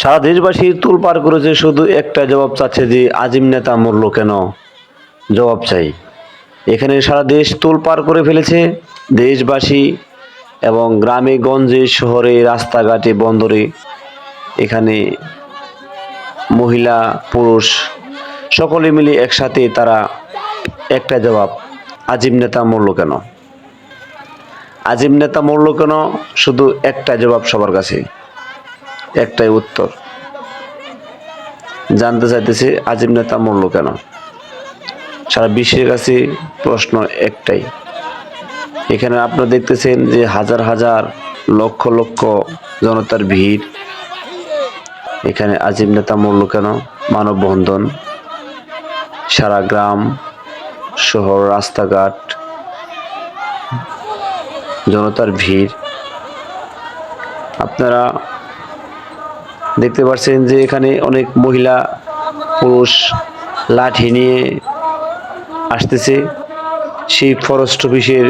সারা দেশবাসী তোলপাড় করেছে, শুধু একটা জবাব চাচ্ছে যে আজিম নেতা মরল কেন, জবাব চাই। এখানে সারা দেশ তোলপাড় করে ফেলেছে। দেশবাসী এবং গ্রামে গঞ্জে শহরে রাস্তাঘাটে বন্দরে এখানে মহিলা পুরুষ সকলে মিলে একসাথে তারা একটা জবাব, আজিম নেতা মরল কেন, আজিম নেতা মরল কেন, শুধু একটা জবাব সবার কাছে, একটাই উত্তর জানতে চাইতেছে আজিম নেতা মরল কেন। সারা বিশ্বের কাছে প্রশ্ন একটাই। এখানে আপনারা দেখতেছেন যে হাজার হাজার লক্ষ লক্ষ জনতার ভিড়। এখানে আজিম নেতা মরল কেন মানববন্ধন, সারা গ্রাম শহর রাস্তাঘাট জনতার ভিড়। আপনারা দেখতে পাচ্ছেন যে এখানে অনেক মহিলা পুরুষ লাঠি নিয়ে আসতেছে সেই ফরেস্ট অফিসের